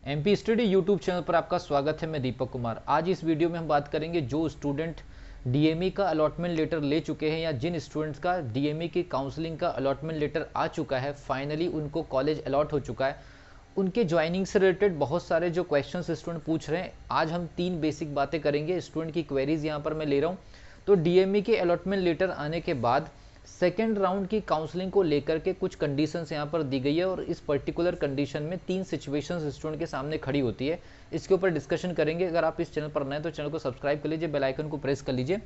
MP study YouTube channel पर आपका स्वागत है। मैं दीपक कुमार। आज इस वीडियो में हम बात करेंगे जो स्टूडेंट डीएमई का अलॉटमेंट लेटर ले चुके हैं या जिन स्टूडेंट्स का डीएमई की काउंसलिंग का अलॉटमेंट लेटर आ चुका है, फाइनली उनको कॉलेज अलॉट हो चुका है, उनके ज्वाइनिंग से रिलेटेड बहुत सारे जो क्वेश्चंस स्टूडेंट पूछ रहे हैं। आज हम 3 बेसिक बातें करेंगे। स्टूडेंट की क्वेरीज यहाँ पर मैं ले रहा हूँ। तो डीएमई के अलॉटमेंट लेटर आने के बाद सेकेंड राउंड की काउंसलिंग को लेकर के कुछ कंडीशंस यहाँ पर दी गई है और इस पर्टिकुलर कंडीशन में 3 सिचुएशंस स्टूडेंट के सामने खड़ी होती है। इसके ऊपर डिस्कशन करेंगे। अगर आप इस चैनल पर नए हैं तो चैनल को सब्सक्राइब कर लीजिए, बेल आइकन को प्रेस कर लीजिए।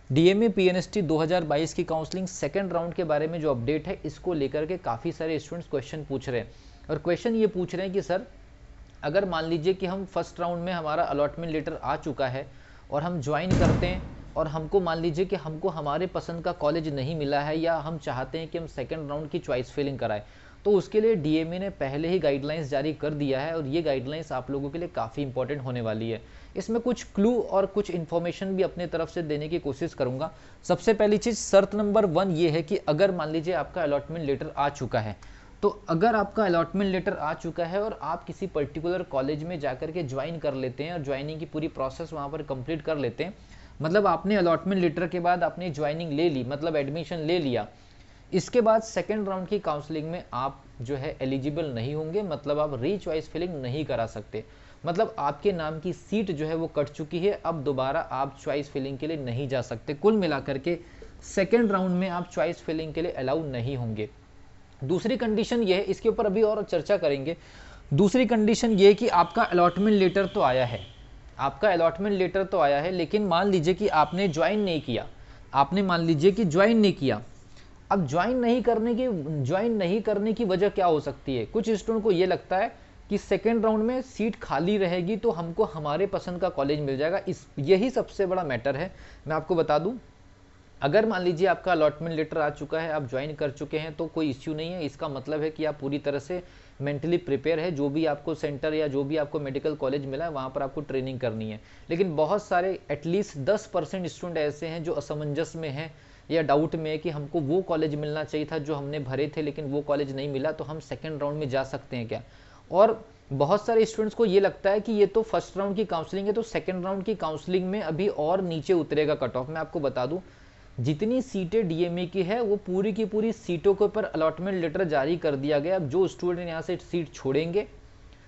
डीएमई पीएनएसटी 2022 की काउंसलिंग सेकेंड राउंड के बारे में जो अपडेट है, इसको लेकर के काफ़ी सारे स्टूडेंट्स क्वेश्चन पूछ रहे हैं। और क्वेश्चन ये पूछ रहे हैं कि सर, अगर मान लीजिए कि हम फर्स्ट राउंड में हमारा अलॉटमेंट लेटर आ चुका है और हम ज्वाइन करते हैं और हमको मान लीजिए कि हमको हमारे पसंद का कॉलेज नहीं मिला है या हम चाहते हैं कि हम सेकेंड राउंड की चॉइस फिलिंग कराएं, तो उसके लिए डीएमई ने पहले ही गाइडलाइंस जारी कर दिया है और ये गाइडलाइंस आप लोगों के लिए काफ़ी इंपॉर्टेंट होने वाली है। इसमें कुछ क्लू और कुछ इन्फॉर्मेशन भी अपने तरफ से देने की कोशिश करूंगा। सबसे पहली चीज़, शर्त नंबर 1 ये है कि अगर मान लीजिए आपका अलॉटमेंट लेटर आ चुका है, तो अगर आपका अलॉटमेंट लेटर आ चुका है और आप किसी पर्टिकुलर कॉलेज में जाकर के ज्वाइन कर लेते हैं और ज्वाइनिंग की पूरी प्रोसेस वहाँ पर कंप्लीट कर लेते हैं, मतलब आपने अलॉटमेंट लेटर के बाद आपने ज्वाइनिंग ले ली, मतलब एडमिशन ले लिया, इसके बाद सेकेंड राउंड की काउंसलिंग में आप जो है एलिजिबल नहीं होंगे, मतलब आप री चॉइस फिलिंग नहीं करा सकते। मतलब आपके नाम की सीट जो है वो कट चुकी है, अब दोबारा आप चॉइस फिलिंग के लिए नहीं जा सकते। कुल मिलाकर के सेकेंड राउंड में आप चॉइस फिलिंग के लिए अलाउ नहीं होंगे। दूसरी कंडीशन ये है, इसके ऊपर अभी और चर्चा करेंगे। दूसरी कंडीशन ये कि आपका अलॉटमेंट लेटर तो आया है, आपका अलॉटमेंट लेटर तो आया है, लेकिन मान लीजिए कि आपने ज्वाइन नहीं किया, आपने मान लीजिए कि ज्वाइन नहीं किया। अब ज्वाइन नहीं करने की वजह क्या हो सकती है? कुछ स्टूडेंट को ये लगता है कि सेकेंड राउंड में सीट खाली रहेगी तो हमको हमारे पसंद का कॉलेज मिल जाएगा। यही सबसे बड़ा मैटर है। मैं आपको बता दूं, अगर मान लीजिए आपका अलॉटमेंट लेटर आ चुका है, आप ज्वाइन कर चुके हैं, तो कोई इश्यू नहीं है। इसका मतलब है कि आप पूरी तरह से मेंटली प्रिपेयर है। जो भी आपको सेंटर या जो भी आपको मेडिकल कॉलेज मिला है वहाँ पर आपको ट्रेनिंग करनी है। लेकिन बहुत सारे एटलीस्ट 10% स्टूडेंट ऐसे हैं जो असमंजस में हैं या डाउट में है कि हमको वो कॉलेज मिलना चाहिए था जो हमने भरे थे, लेकिन वो कॉलेज नहीं मिला, तो हम सेकेंड राउंड में जा सकते हैं क्या? और बहुत सारे स्टूडेंट्स को ये लगता है कि ये तो फर्स्ट राउंड की काउंसलिंग है, तो सेकेंड राउंड की काउंसलिंग में अभी और नीचे उतरेगा कट ऑफ। मैं आपको बता दूं, जितनी सीटें डीएमई की है वो पूरी की पूरी सीटों के ऊपर अलॉटमेंट लेटर जारी कर दिया गया। अब जो स्टूडेंट यहाँ से सीट छोड़ेंगे,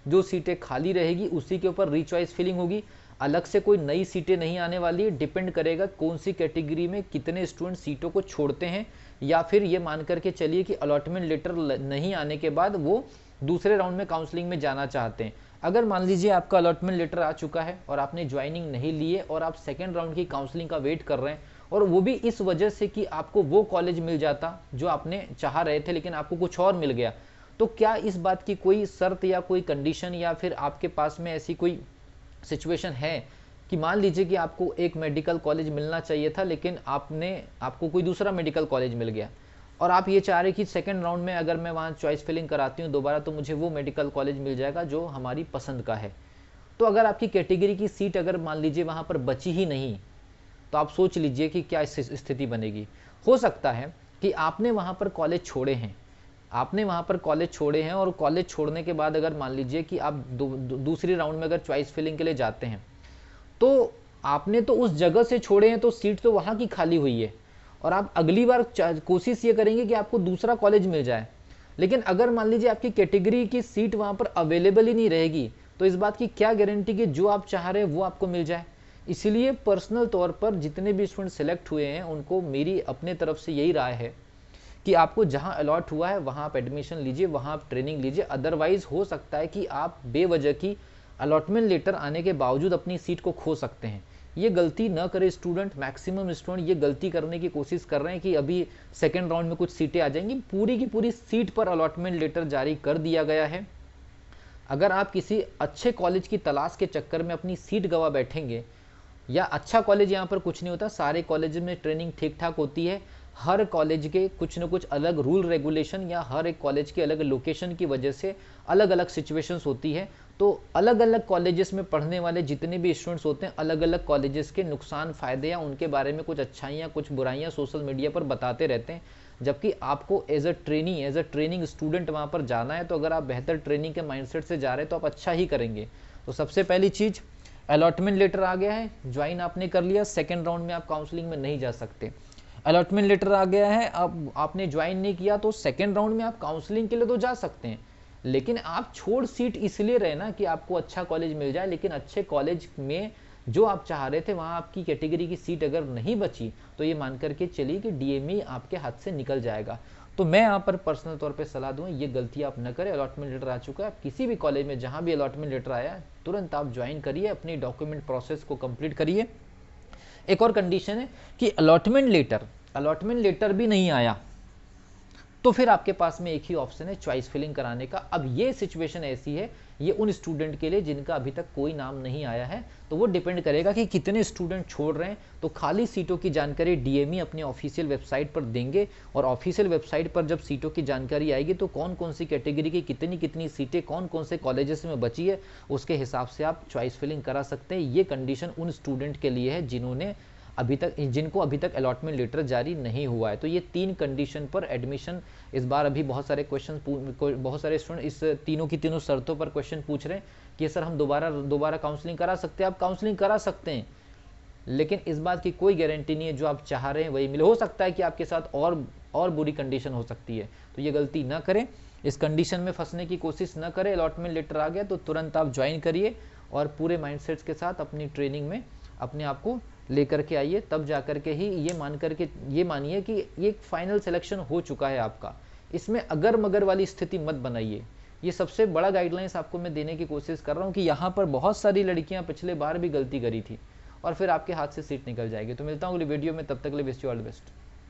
जो सीटें खाली रहेगी, उसी के ऊपर रीचॉइस फिलिंग होगी। अलग से कोई नई सीटें नहीं आने वाली है। डिपेंड करेगा कौन सी कैटेगरी में कितने स्टूडेंट सीटों को छोड़ते हैं, या फिर ये मान करके चलिए कि अलॉटमेंट लेटर नहीं आने के बाद वो दूसरे राउंड में काउंसलिंग में जाना चाहते हैं। अगर मान लीजिए आपका अलॉटमेंट लेटर आ चुका है और आपने ज्वाइनिंग नहीं ली है और आप सेकेंड राउंड की काउंसलिंग का वेट कर रहे हैं, और वो भी इस वजह से कि आपको वो कॉलेज मिल जाता जो आपने चाह रहे थे लेकिन आपको कुछ और मिल गया, तो क्या इस बात की कोई शर्त या कोई कंडीशन या फिर आपके पास में ऐसी कोई सिचुएशन है कि मान लीजिए कि आपको एक मेडिकल कॉलेज मिलना चाहिए था लेकिन आपको कोई दूसरा मेडिकल कॉलेज मिल गया और आप ये चाह रहे कि सेकेंड राउंड में अगर मैं वहाँ चॉइस फिलिंग कराती हूँ दोबारा तो मुझे वो मेडिकल कॉलेज मिल जाएगा जो हमारी पसंद का है। तो अगर आपकी कैटेगरी की सीट अगर मान लीजिए वहाँ पर बची ही नहीं, तो आप सोच लीजिए कि क्या स्थिति बनेगी। हो सकता है कि आपने वहाँ पर कॉलेज छोड़े हैं, और कॉलेज छोड़ने के बाद अगर मान लीजिए कि आप दूसरी राउंड में अगर चॉइस फिलिंग के लिए जाते हैं, तो आपने तो उस जगह से छोड़े हैं, तो सीट तो वहाँ की खाली हुई है और आप अगली बार कोशिश ये करेंगे कि आपको दूसरा कॉलेज मिल जाए। लेकिन अगर मान लीजिए आपकी कैटेगरी की सीट वहाँ पर अवेलेबल ही नहीं रहेगी, तो इस बात की क्या गारंटी कि जो आप चाह रहे हैं वो आपको मिल जाए। इसलिए पर्सनल तौर पर जितने भी स्टूडेंट सेलेक्ट हुए हैं उनको मेरी अपने तरफ से यही राय है कि आपको जहां अलॉट हुआ है वहां आप एडमिशन लीजिए, वहां आप ट्रेनिंग लीजिए। अदरवाइज हो सकता है कि आप बेवजह की अलॉटमेंट लेटर आने के बावजूद अपनी सीट को खो सकते हैं। ये गलती न करे स्टूडेंट। मैक्सिमम स्टूडेंट ये गलती करने की कोशिश कर रहे हैं कि अभी सेकेंड राउंड में कुछ सीटें आ जाएंगी। पूरी की पूरी सीट पर अलॉटमेंट लेटर जारी कर दिया गया है। अगर आप किसी अच्छे कॉलेज की तलाश के चक्कर में अपनी सीट गंवा बैठेंगे, या अच्छा कॉलेज यहाँ पर कुछ नहीं होता, सारे कॉलेज में ट्रेनिंग ठीक ठाक होती है। हर कॉलेज के कुछ न कुछ अलग रूल रेगुलेशन या हर एक कॉलेज के अलग लोकेशन की वजह से अलग अलग सिचुएशंस होती है। तो अलग अलग कॉलेजेस में पढ़ने वाले जितने भी स्टूडेंट्स होते हैं, अलग अलग कॉलेजेस के नुकसान फ़ायदे या उनके बारे में कुछ अच्छाइयाँ कुछ बुराइयाँ सोशल मीडिया पर बताते रहते हैं। जबकि आपको एज अ ट्रेनिंग स्टूडेंट वहाँ पर जाना है। तो अगर आप बेहतर ट्रेनिंग के माइंडसेट से जा रहे हैं तो आप अच्छा ही करेंगे। तो सबसे पहली चीज़, अलॉटमेंट लेटर आ गया है, ज्वाइन आपने कर लिया, सेकेंड राउंड में आप काउंसलिंग में नहीं जा सकते। अलॉटमेंट लेटर आ गया है, अब आपने ज्वाइन नहीं किया तो सेकेंड राउंड में आप काउंसलिंग के लिए तो जा सकते हैं, लेकिन आप छोड़ सीट इसलिए रहे ना कि आपको अच्छा कॉलेज मिल जाए, लेकिन अच्छे कॉलेज में जो आप चाह रहे थे वहाँ आपकी कैटेगरी की सीट अगर नहीं बची तो ये मान करके चलिए कि डीएमई आपके हाथ से निकल जाएगा। तो मैं यहाँ पर पर्सनल तौर पे सलाह दूँ, ये गलती आप न करें। अलॉटमेंट लेटर आ चुका है, आप किसी भी कॉलेज में जहाँ भी अलॉटमेंट लेटर आया तुरंत आप ज्वाइन करिए, अपनी डॉक्यूमेंट प्रोसेस को कंप्लीट करिए। एक और कंडीशन है कि अलॉटमेंट लेटर भी नहीं आया तो फिर आपके पास में एक ही ऑप्शन है, चॉइस फिलिंग कराने का। अब ये सिचुएशन ऐसी है, ये उन स्टूडेंट के लिए जिनका अभी तक कोई नाम नहीं आया है, तो वो डिपेंड करेगा कि कितने स्टूडेंट छोड़ रहे हैं। तो खाली सीटों की जानकारी डीएमई अपने ऑफिशियल वेबसाइट पर देंगे, और ऑफिशियल वेबसाइट पर जब सीटों की जानकारी आएगी तो कौन कौन सी कैटेगरी की कितनी कितनी सीटें कौन कौन से कॉलेजेस में बची है, उसके हिसाब से आप चॉइस फिलिंग करा सकते हैं। ये कंडीशन उन स्टूडेंट के लिए है जिनको अभी तक अलॉटमेंट लेटर जारी नहीं हुआ है। तो ये 3 कंडीशन पर एडमिशन, इस बार अभी बहुत सारे स्टूडेंट इस तीनों की तीनों शर्तों पर क्वेश्चन पूछ रहे हैं कि सर हम दोबारा काउंसलिंग करा सकते हैं। आप काउंसलिंग करा सकते हैं, लेकिन इस बात की कोई गारंटी नहीं है जो आप चाह रहे हैं वही मिले। हो सकता है कि आपके साथ और बुरी कंडीशन हो सकती है। तो ये गलती ना करें, इस कंडीशन में फंसने की कोशिश ना करें। अलॉटमेंट लेटर आ गया तो तुरंत आप ज्वाइन करिए और पूरे माइंडसेट्स के साथ अपनी ट्रेनिंग में अपने आप को लेकर के आइए, तब जा करके ही ये मानिए कि ये एक फाइनल सिलेक्शन हो चुका है आपका। इसमें अगर मगर वाली स्थिति मत बनाइए। ये सबसे बड़ा गाइडलाइंस आपको मैं देने की कोशिश कर रहा हूँ कि यहाँ पर बहुत सारी लड़कियाँ पिछले बार भी गलती करी थी और फिर आपके हाथ से सीट निकल जाएगी। तो मिलता हूँ अगली वीडियो में, तब तक के लिए wish you all the best.